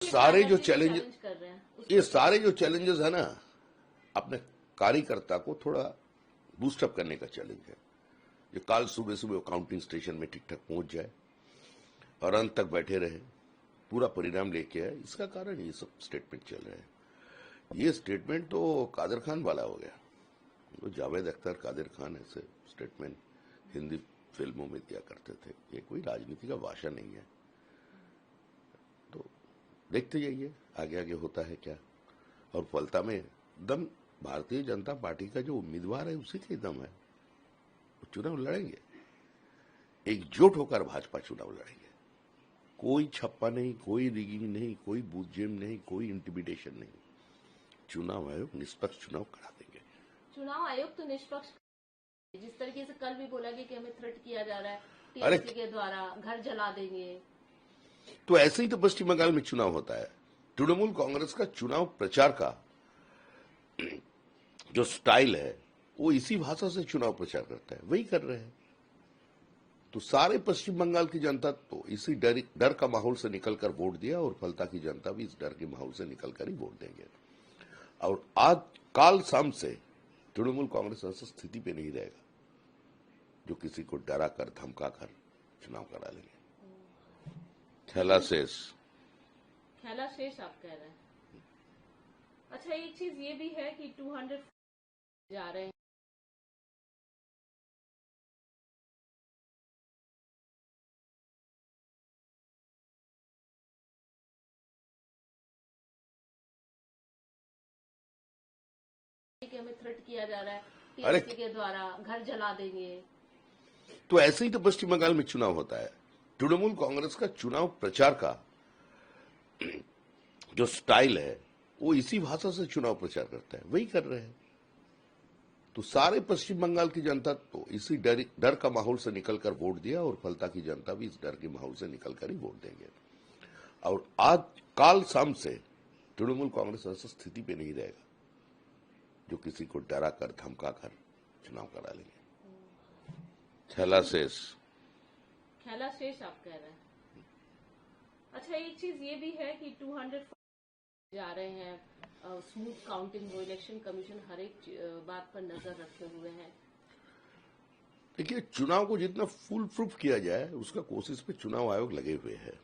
सारे जो चैलेंज कर रहे हैं ये सारे जो चैलेंजेस है ना, अपने कार्यकर्ता को थोड़ा बूस्टअप करने का चैलेंज है। ये काल सुबह सुबह काउंटिंग स्टेशन में ठीक ठाक पहुंच जाए और अंत तक बैठे रहे, पूरा परिणाम लेके आए। इसका कारण ये सब स्टेटमेंट चल रहे हैं। ये स्टेटमेंट तो कादर खान वाला हो गया। तो जावेद अख्तर, कादर खान ऐसे स्टेटमेंट हिंदी फिल्मों में दिया करते थे। ये कोई राजनीति का भाषा नहीं है। तो देखते जाइए आगे आगे होता है क्या। और फलता में दम भारतीय जनता पार्टी का जो उम्मीदवार है उसी के दम है। वो चुनाव लड़ेंगे, एकजुट होकर भाजपा चुनाव लड़ेंगे। कोई छप्पा नहीं, कोई रिगिंग नहीं, कोई बूथ जेम नहीं, कोई इंटिमिडेशन नहीं। चुनाव आयोग निष्पक्ष चुनाव करा देंगे। चुनाव आयोग तो निष्पक्ष, जिस तरीके से कल भी बोला गया कि हमें थ्रेट किया जा रहा है अरे टीएमसी के द्वारा, घर जला देंगे। तो ऐसे ही तो पश्चिम बंगाल में चुनाव होता है। तृणमूल कांग्रेस का चुनाव प्रचार का जो स्टाइल है वो इसी भाषा से चुनाव प्रचार करता है, वही कर रहे हैं। तो सारे पश्चिम बंगाल की जनता तो इसी डर का माहौल से निकलकर वोट दिया और फलता की जनता भी इस डर के माहौल से निकलकर ही वोट देंगे। और आज काल शाम से तृणमूल कांग्रेस ऐसी स्थिति पे नहीं रहेगा जो किसी को डरा कर धमका कर चुनाव करा लेंगे। खेला शेष आप कह रहे हैं। अच्छा, एक चीज ये भी है कि 200 जा रहे हैं। कि हमें थ्रेट किया जा रहा है टीएमसी के द्वारा, घर जला देंगे। तो ऐसे ही तो पश्चिम बंगाल में चुनाव होता है। तृणमूल कांग्रेस का चुनाव प्रचार का जो स्टाइल है वो इसी भाषा से चुनाव प्रचार करता है, वही कर रहे हैं। तो सारे पश्चिम बंगाल की जनता तो इसी डर का माहौल से निकलकर वोट दिया और फलता की जनता भी इस डर के माहौल से निकलकर ही वोट देंगे। और आज काल शाम से तृणमूल कांग्रेस ऐसी स्थिति पे नहीं रहेगा जो किसी को डरा कर धमका कर चुनाव करा लेंगे। खेला शेष आप कह रहे हैं। अच्छा, एक चीज ये भी है कि 200 जा रहे हैं। स्मूथ काउंटिंग हो, इलेक्शन कमीशन हर एक बात पर नजर रखे हुए हैं। देखिए, चुनाव को जितना फुल प्रूफ किया जाए उसका कोशिश पे चुनाव आयोग लगे हुए हैं।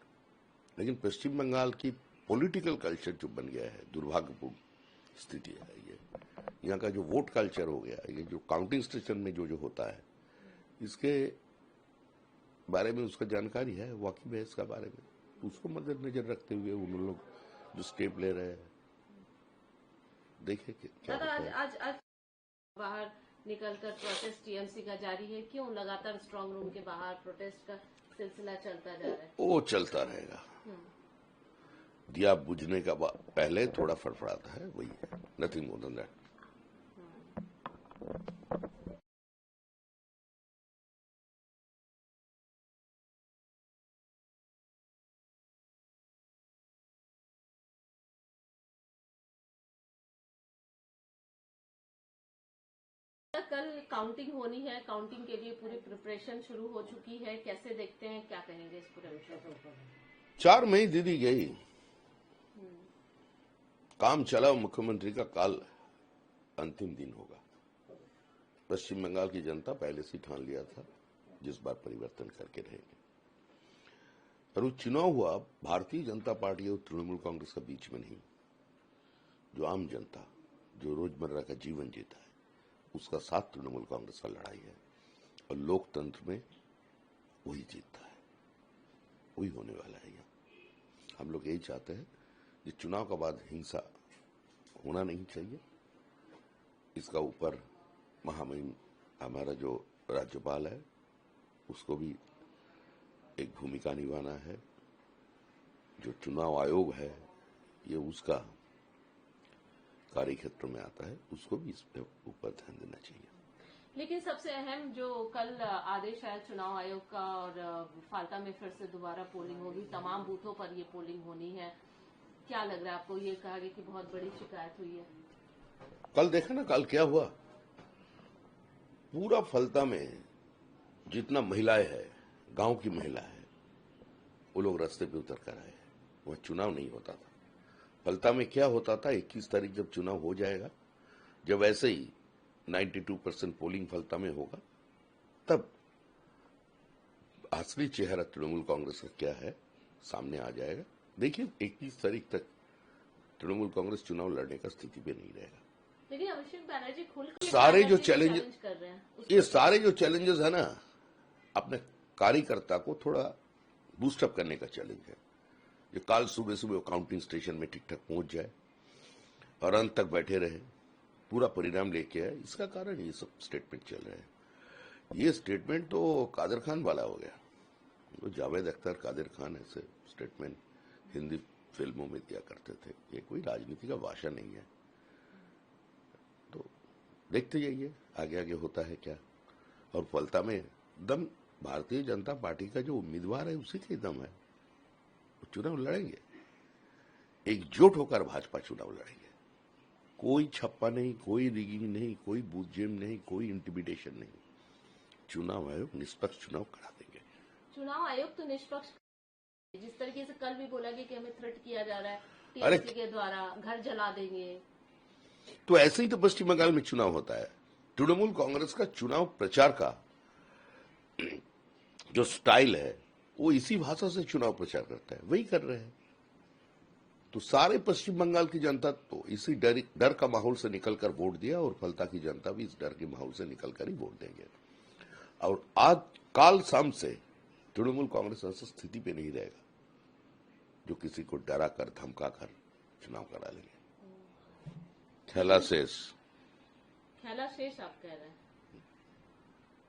लेकिन पश्चिम बंगाल की पॉलिटिकल कल्चर जो बन गया है, दुर्भाग्यपूर्ण स्थिति है ये। यहाँ का जो वोट कल्चर हो गया, ये जो काउंटिंग स्टेशन में जो जो होता है, इसके बारे में उसका जानकारी है, वाकिफ है इसका बारे में। उसको मद्देनजर रखते हुए उन लोग जो स्टेप ले रहे हैं, देखे क्या होता है। आज बाहर निकलकर प्रोटेस्ट टीएमसी का जारी है। क्यों लगातार स्ट्रांग रूम के बाहर प्रोटेस्ट का सिलसिला चलता जा रहा है? वो चलता रहेगा। दिया बुझने का पहले थोड़ा फड़फड़ाता है, वही है, नथिंग मोर देन दैट। कल काउंटिंग होनी है, काउंटिंग के लिए पूरी प्रिपरेशन शुरू हो चुकी है। कैसे देखते हैं, क्या कहेंगे इस पूरे विषय पर? 4 मई दे दी गई, काम चला। मुख्यमंत्री का काल अंतिम दिन होगा। पश्चिम बंगाल की जनता पहले से ठान लिया था जिस बार परिवर्तन करके रहेंगे। और वो चुनाव हुआ भारतीय जनता पार्टी और तृणमूल कांग्रेस के बीच में नहीं। जो आम जनता जो रोजमर्रा का जीवन जीता है उसका साथ तृणमूल कांग्रेस का लड़ाई है। और लोकतंत्र में वही जीतता है, वही होने वाला है। यहाँ हम लोग यही चाहते हैं कि चुनाव के बाद हिंसा होना नहीं चाहिए। इसका ऊपर महामहिम हमारा जो राज्यपाल है उसको भी एक भूमिका निभाना है। जो चुनाव आयोग है ये उसका कार्यक्षेत्र में आता है, उसको भी इस पे ऊपर ध्यान देना चाहिए। लेकिन सबसे अहम जो कल आदेश आया चुनाव आयोग का, और फाल्टा में फिर से दोबारा पोलिंग होगी, तमाम बूथों पर ये पोलिंग होनी है। क्या लग रहा है आपको? ये कहा गया कि बहुत बड़ी शिकायत हुई है। कल देखा ना, कल क्या हुआ। पूरा फलता में जितना महिलाएं हैं, गांव की महिला है, वो लोग रास्ते पे उतर कर आए। वह चुनाव नहीं होता था। फलता में क्या होता था, 21 तारीख जब चुनाव हो जाएगा, जब ऐसे ही 92% पोलिंग फलता में होगा, तब असली चेहरा तृणमूल कांग्रेस का क्या है सामने आ जाएगा। देखिए 21 तारीख तक तृणमूल कांग्रेस चुनाव लड़ने का स्थिति पे नहीं रहेगा। लेकिन अभिषेक बैनर्जी खुल के सारे जो चैलेंज कर रहे हैं ये सारे जो चैलेंजेस है ना, अपने कार्यकर्ता को थोड़ा बूस्टअप करने का चैलेंज है। ये काल सुबह सुबह काउंटिंग स्टेशन में ठीक ठाक पहुंच जाए और अंत तक बैठे रहे, पूरा परिणाम लेके आए, इसका कारण ये सब स्टेटमेंट चल रहे हैं। ये स्टेटमेंट तो कादर खान वाला हो गया। तो जावेद अख्तर, कादर खान ऐसे स्टेटमेंट हिंदी फिल्मों में दिया करते थे। ये कोई राजनीति का भाषा नहीं है। तो देखते जाइए आगे आगे होता है क्या। और फलता में दम भारतीय जनता पार्टी का जो उम्मीदवार है उसी के दम है। वो चुनाव लड़ेंगे, एकजुट होकर भाजपा चुनाव लड़ेंगे। कोई छप्पा नहीं, कोई रिगिंग नहीं, कोई बूथ नहीं, कोई इंटिमिडेशन नहीं। चुनाव आयोग निष्पक्ष चुनाव करा देंगे। चुनाव आयोग तो निष्पक्ष, जिस तरीके से कल भी बोला गया कि हमें थ्रेट किया जा रहा है अरे टीएमसी के द्वारा, घर जला देंगे, तो ऐसे ही तो पश्चिम बंगाल में चुनाव होता है। तृणमूल कांग्रेस का चुनाव प्रचार का जो स्टाइल है वो इसी भाषा से चुनाव प्रचार करता है, वही कर रहे हैं। तो सारे पश्चिम बंगाल की जनता तो इसी डर का माहौल से निकलकर वोट दिया और फलता की जनता भी इस डर के माहौल से निकलकर ही वोट देंगे। और आज काल शाम से तृणमूल कांग्रेस ऐसी स्थिति पे नहीं रहेगा जो किसी को डरा कर धमका कर चुनाव करा लेंगे। खेला शेष आप कह रहे हैं।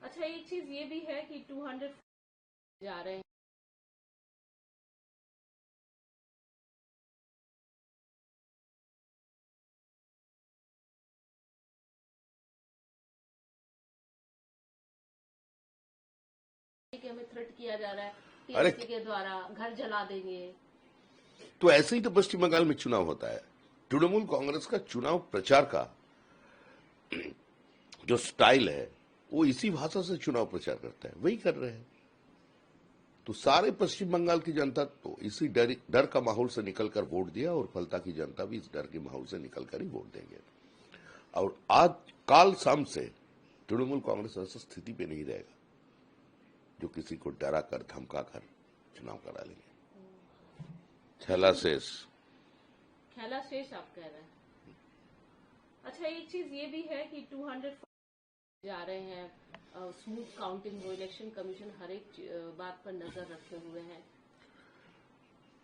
अच्छा, एक चीज ये भी है कि 200 जा रहे हैं, कि हमें थ्रेट किया जा रहा है टीएमसी के द्वारा, घर जला देंगे। तो ऐसे ही तो पश्चिम बंगाल में चुनाव होता है। तृणमूल कांग्रेस का चुनाव प्रचार का जो स्टाइल है वो इसी भाषा से चुनाव प्रचार करता है, वही कर रहे हैं। तो सारे पश्चिम बंगाल की जनता तो इसी डर का माहौल से निकलकर वोट दिया और फलता की जनता भी इस डर के माहौल से निकलकर ही वोट देंगे। और आज काल शाम से तृणमूल कांग्रेस ऐसी स्थिति पे नहीं रहेगा जो किसी को डरा कर धमका कर चुनाव करा लेंगे। खेला शेष आप कह रहे हैं। अच्छा, एक चीज ये भी है कि 200 जा रहे हैं, स्मूथ काउंटिंग वो इलेक्शन कमीशन हर एक बात पर नजर रखे हुए हैं।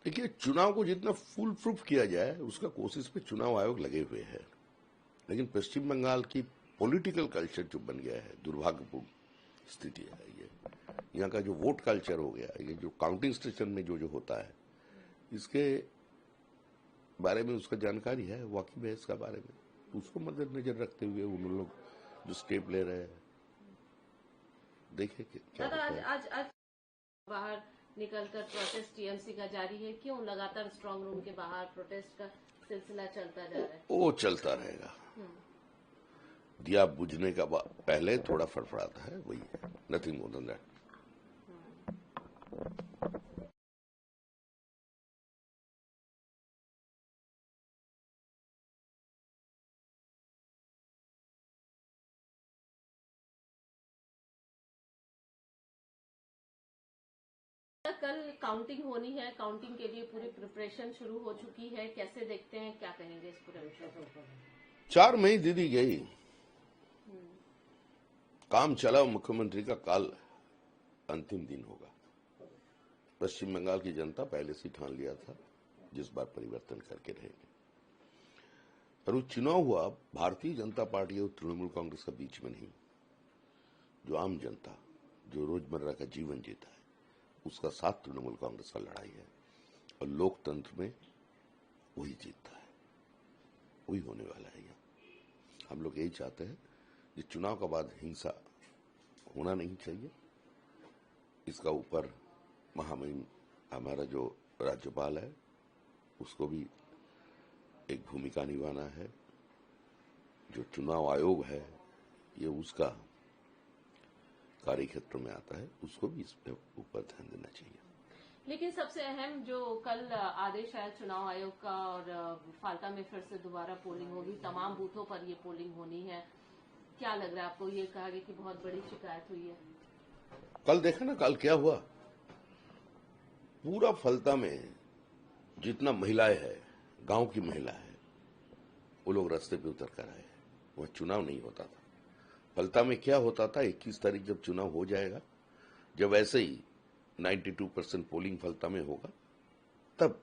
देखिए, चुनाव को जितना फुल प्रूफ किया जाए उसका कोशिश पे चुनाव आयोग लगे हुए हैं। लेकिन पश्चिम बंगाल की पॉलिटिकल कल्चर जो बन गया है, दुर्भाग्यपूर्ण स्थिति है ये। यहाँ का जो वोट कल्चर हो गया, ये जो काउंटिंग स्टेशन में जो होता है, इसके बारे में उसका जानकारी है, वाकिफ है इसका बारे में। उसको मद्देनजर रखते हुए उन लोग जो स्टेप ले रहे हैं, देखे क्या होता है। आज बाहर निकलकर प्रोटेस्ट टीएमसी का जारी है। क्यों लगातार स्ट्रांग रूम के बाहर प्रोटेस्ट का सिलसिला चलता जा रहा है? वो चलता रहेगा। दिया बुझने का पहले थोड़ा फड़फड़ाता है, वही है, नथिंग मोर देन दैट। कल काउंटिंग होनी है, काउंटिंग के लिए पूरी प्रिपरेशन शुरू हो चुकी है, कैसे देखते हैं, क्या कहेंगे इस पूरे विषय पर? 4 मई दे दी गई, काम चला, मुख्यमंत्री का काल अंतिम दिन होगा। पश्चिम बंगाल की जनता पहले से ठान लिया था जिस बार परिवर्तन करके रहेंगे। और वो चुनाव हुआ भारतीय जनता पार्टी और तृणमूल कांग्रेस के बीच में नहीं। जो आम जनता जो रोजमर्रा का जीवन जीता है उसका साथ तृणमूल कांग्रेस का लड़ाई है। और लोकतंत्र में वही जीतता है, वही होने वाला है। यहाँ हम लोग यही चाहते हैं कि चुनाव के बाद हिंसा होना नहीं चाहिए। इसका ऊपर महामहिम हमारा जो राज्यपाल है उसको भी एक भूमिका निभाना है। जो चुनाव आयोग है ये उसका कार्यक्षेत्र में आता है, उसको भी इस पे ऊपर ध्यान देना चाहिए। लेकिन सबसे अहम जो कल आदेश आया चुनाव आयोग का और फाल्टा में फिर से दोबारा पोलिंग होगी, तमाम बूथों पर ये पोलिंग होनी है, क्या लग रहा है आपको? ये कहा गया कि बहुत बड़ी शिकायत हुई है। कल देखा ना, कल क्या हुआ? पूरा फलता में जितना महिलाएं हैं, गांव की महिला है, वो लोग रास्ते पे उतर कर आए। वह चुनाव नहीं होता था। फलता में क्या होता था, 21 तारीख जब चुनाव हो जाएगा, जब ऐसे ही 92% पोलिंग फलता में होगा, तब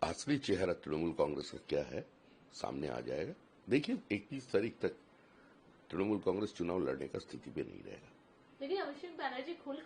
असली चेहरा तृणमूल कांग्रेस का क्या है सामने आ जाएगा। देखिए 21 तारीख तक तृणमूल कांग्रेस चुनाव लड़ने का स्थिति पे नहीं रहेगा। लेकिन अभिषेक बनर्जी खुल